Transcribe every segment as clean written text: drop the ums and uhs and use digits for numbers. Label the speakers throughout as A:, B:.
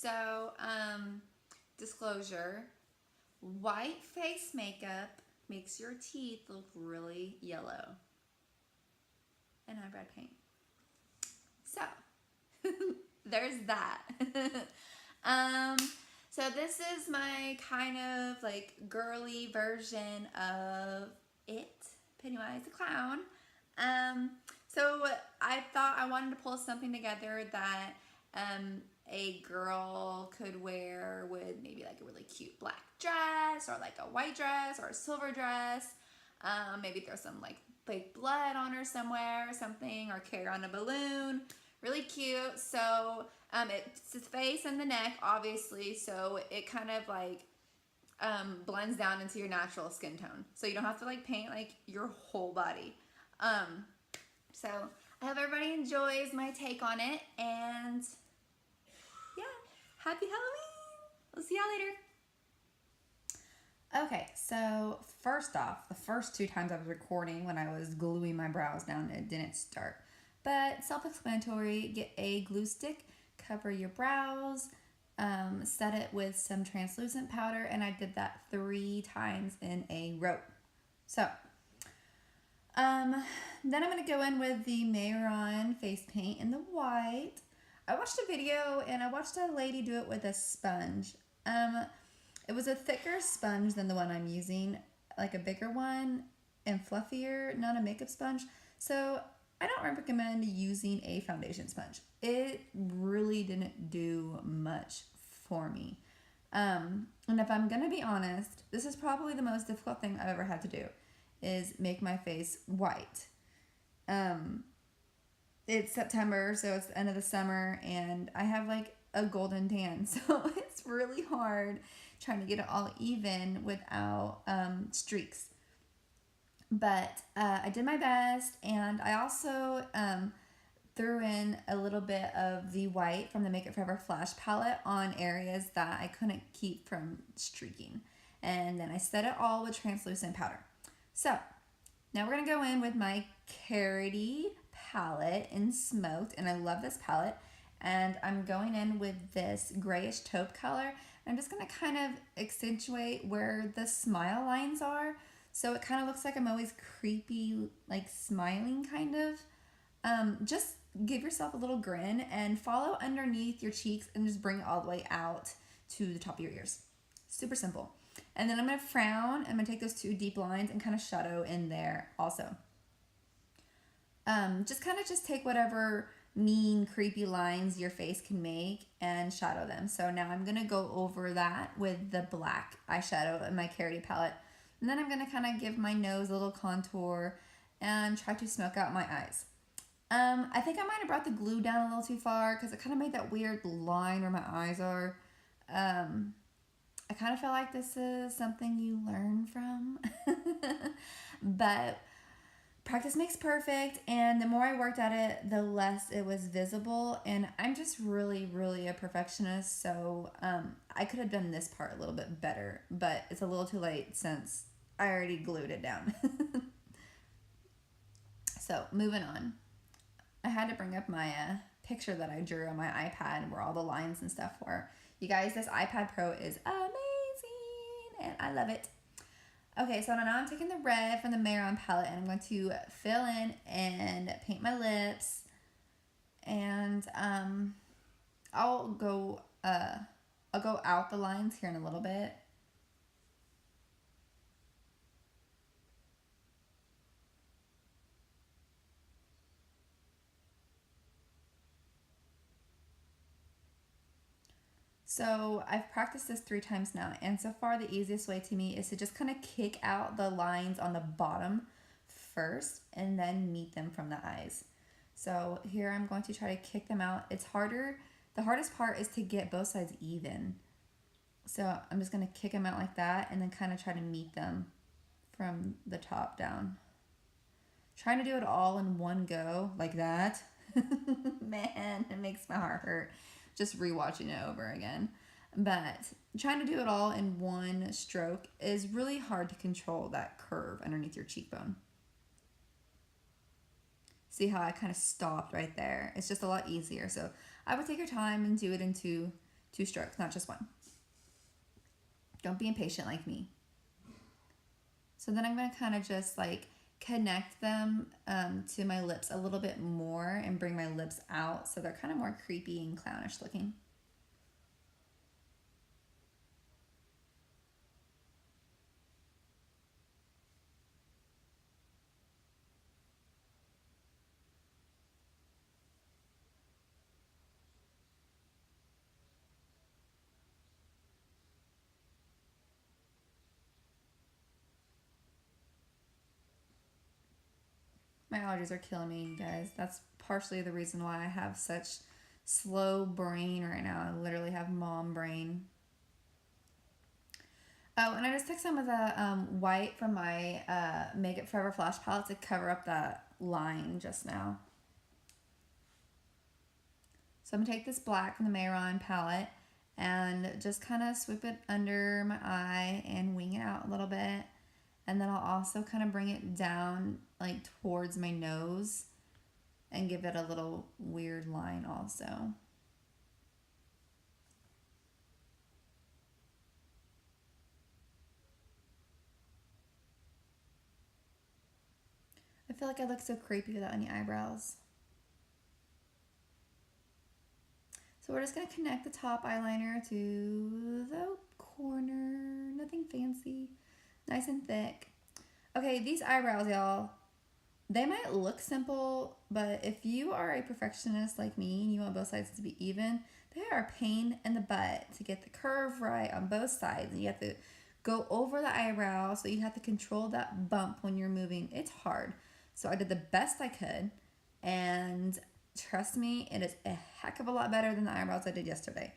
A: So, disclosure, white face makeup makes your teeth look really yellow. And I have red paint. So, there's that. um, so this is my kind of like girly version of it, Pennywise the Clown. So I thought I wanted to pull something together that a girl could wear with maybe like a really cute black dress or like a white dress or a silver dress. Maybe throw some like fake blood on her somewhere or something, or carry on a balloon. Really cute. So it's the face and the neck, obviously. So it kind of like blends down into your natural skin tone. So you don't have to like paint like your whole body. So I hope everybody enjoys my take on it, and yeah, happy Halloween! We'll see y'all later. Okay, so first off, the first two times I was recording when I was gluing my brows down, it didn't start. But self-explanatory, get a glue stick, cover your brows, set it with some translucent powder, and I did that 3 times in a row. So, then I'm going to go in with the Mayron face paint in the white. I watched a video and I watched a lady do it with a sponge. It was a thicker sponge than the one I'm using, like a bigger one and fluffier, not a makeup sponge. So I don't recommend using a foundation sponge. It really didn't do much for me. And if I'm going to be honest, this is probably the most difficult thing I've ever had to do, is make my face white. It's September, so it's the end of the summer, and I have like a golden tan, so it's really hard trying to get it all even without streaks. But I did my best, and I also threw in a little bit of the white from the Make It Forever Flash palette on areas that I couldn't keep from streaking. And then I set it all with translucent powder. So now we're going to go in with my Carity palette in Smoked, and I love this palette. And I'm going in with this grayish taupe color. I'm just going to kind of accentuate where the smile lines are. So it kind of looks like I'm always creepy, like smiling kind of. Just give yourself a little grin and follow underneath your cheeks and just bring it all the way out to the top of your ears. Super simple. And then I'm going to frown. I'm going to take those 2 deep lines and kind of shadow in there also. Just take whatever mean, creepy lines your face can make and shadow them. So now I'm going to go over that with the black eyeshadow in my Carity palette. And then I'm going to kind of give my nose a little contour and try to smoke out my eyes. I think I might have brought the glue down a little too far because it kind of made that weird line where my eyes are. I kind of feel like this is something you learn from. But practice makes perfect, and the more I worked at it, the less it was visible. And I'm just really, really a perfectionist, so I could have done this part a little bit better, but it's a little too late since I already glued it down. So moving on. I had to bring up my picture that I drew on my iPad where all the lines and stuff were. You guys, this iPad Pro is amazing, and I love it. Okay, so now I'm taking the red from the Mayron palette, and I'm going to fill in and paint my lips. And I'll go out the lines here in a little bit. So I've practiced this 3 times now, and so far the easiest way to me is to just kind of kick out the lines on the bottom first and then meet them from the eyes. So here I'm going to try to kick them out. It's harder. The hardest part is to get both sides even. So I'm just going to kick them out like that and then kind of try to meet them from the top down. Trying to do it all in one go like that. Man, it makes my heart hurt just rewatching it over again. But trying to do it all in one stroke is really hard to control that curve underneath your cheekbone. See how I kind of stopped right there? It's just a lot easier. So I would take your time and do it in two 2 strokes, not just one. Don't be impatient like me. So then I'm going to kind of just like connect them to my lips a little bit more and bring my lips out so they're kind of more creepy and clownish looking. My allergies are killing me, guys. That's partially the reason why I have such slow brain right now. I literally have mom brain. Oh, and I just took some of the white from my Make It Forever Flash palette to cover up that line just now. So I'm going to take this black from the Mayron palette and just kind of swoop it under my eye and wing it out a little bit. And then I'll also kind of bring it down like towards my nose and give it a little weird line also. I feel like I look so creepy without any eyebrows. So we're just going to connect the top eyeliner to the corner. Nothing fancy. Nice and thick. Okay, these eyebrows, y'all, they might look simple, but if you are a perfectionist like me and you want both sides to be even, they are a pain in the butt to get the curve right on both sides. You have to go over the eyebrow, so you have to control that bump when you're moving. It's hard. So I did the best I could, and trust me, it is a heck of a lot better than the eyebrows I did yesterday.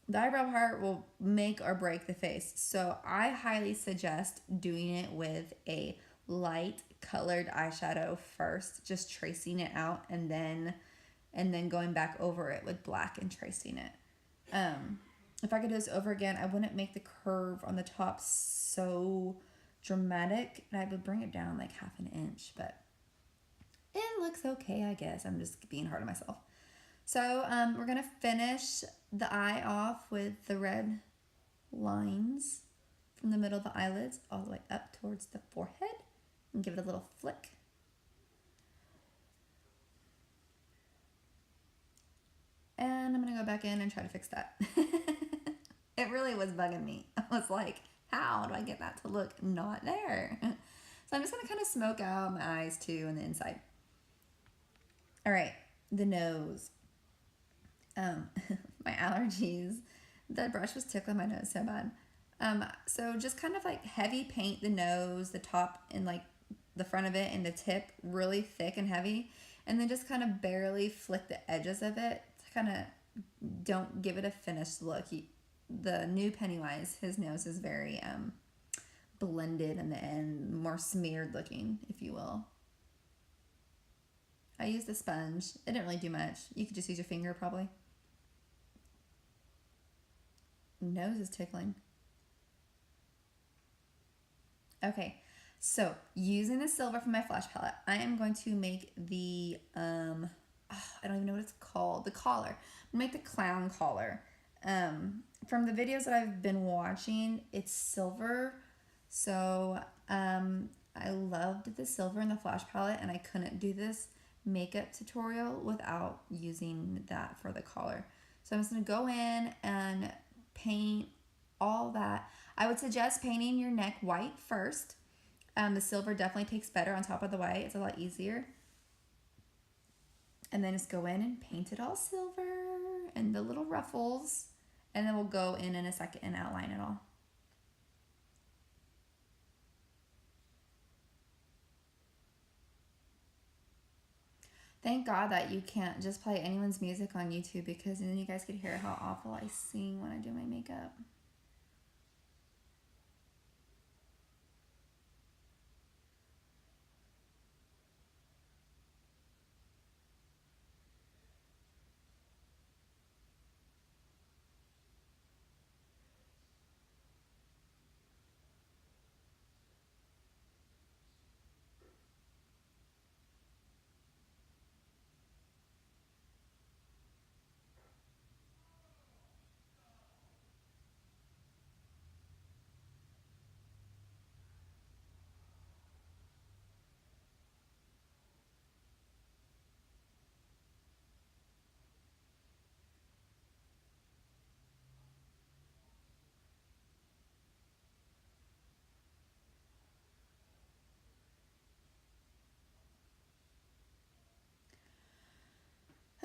A: The eyebrow part will make or break the face. So I highly suggest doing it with a light colored eyeshadow first, just tracing it out and then going back over it with black and tracing it. If I could do this over again, I wouldn't make the curve on the top so dramatic, and I would bring it down like half an inch, but it looks okay, I guess. I'm just being hard on myself. So we're going to finish the eye off with the red lines from the middle of the eyelids all the way up towards the forehead and give it a little flick. And I'm going to go back in and try to fix that. It really was bugging me. I was like, how do I get that to look not there? So I'm just going to kind of smoke out my eyes too on the inside. All right, the nose. My allergies. The brush was tickling my nose so bad. So just kind of like heavy paint the nose, the top and like the front of it and the tip really thick and heavy. And then just kind of barely flick the edges of it to kind of don't give it a finished look. The new Pennywise, his nose is very blended in the end, more smeared looking, if you will. I used a sponge. It didn't really do much. You could just use your finger probably. Nose is tickling. Okay, so using the silver from my flash palette, I am going to make the I don't even know what it's called, the collar. I'm gonna make the clown collar. From the videos that I've been watching, it's silver, so I loved the silver in the flash palette, and I couldn't do this makeup tutorial without using that for the collar. So I'm just gonna go in and paint all that. I would suggest painting your neck white first. The silver definitely takes better on top of the white. It's a lot easier. And then just go in and paint it all silver and the little ruffles. And then we'll go in a second and outline it all. Thank God that you can't just play anyone's music on YouTube, because then you guys could hear how awful I sing when I do my makeup.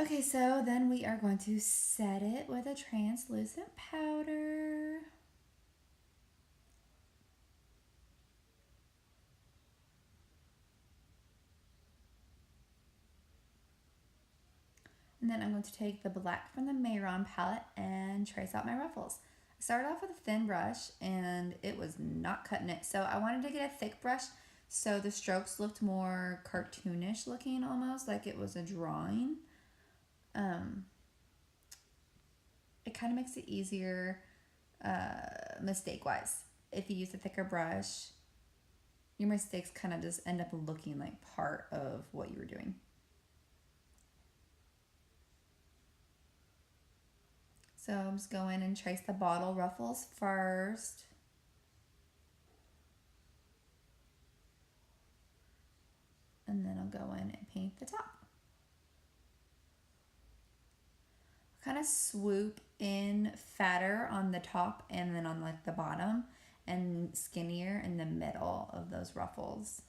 A: Okay, so then we are going to set it with a translucent powder. And then I'm going to take the black from the Mayron palette and trace out my ruffles. I started off with a thin brush and it was not cutting it. So I wanted to get a thick brush so the strokes looked more cartoonish looking, almost like it was a drawing. It kind of makes it easier mistake-wise. If you use a thicker brush, your mistakes kind of just end up looking like part of what you were doing. So I'm just going and trace the bottle ruffles first. And then I'll go in and paint the top. Kind of swoop in fatter on the top and then on like the bottom, and skinnier in the middle of those ruffles.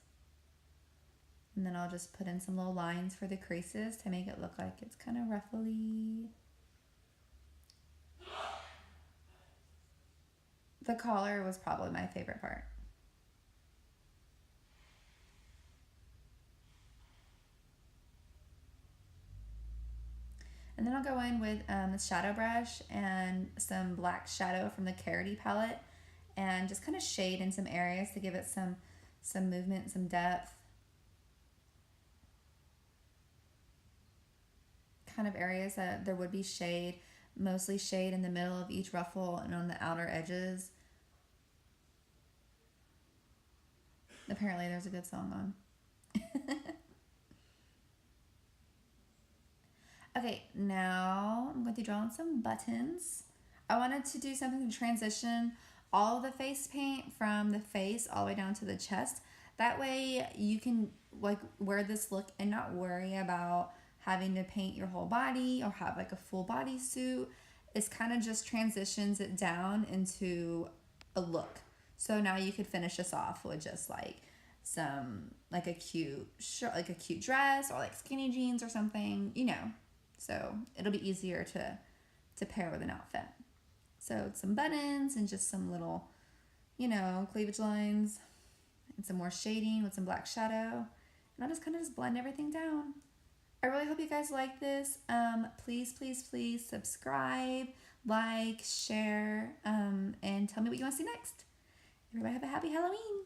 A: And then I'll just put in some little lines for the creases to make it look like it's kind of ruffly. The collar was probably my favorite part. And then I'll go in with the shadow brush and some black shadow from the Carroty palette and just kind of shade in some areas to give it some movement, some depth. Kind of areas that there would be shade, mostly shade in the middle of each ruffle and on the outer edges. Apparently there's a good song on. Okay, now I'm going to draw on some buttons. I wanted to do something to transition all of the face paint from the face all the way down to the chest. That way you can like wear this look and not worry about having to paint your whole body or have like a full body suit. It's kind of just transitions it down into a look. So now you could finish this off with just like some like a cute shirt, like a cute dress or like skinny jeans or something, you know. So it'll be easier to pair with an outfit. So some buttons and just some little, you know, cleavage lines and some more shading with some black shadow. And I'll just kind of just blend everything down. I really hope you guys like this. Please, please, please subscribe, like, share, and tell me what you want to see next. Everybody have a happy Halloween.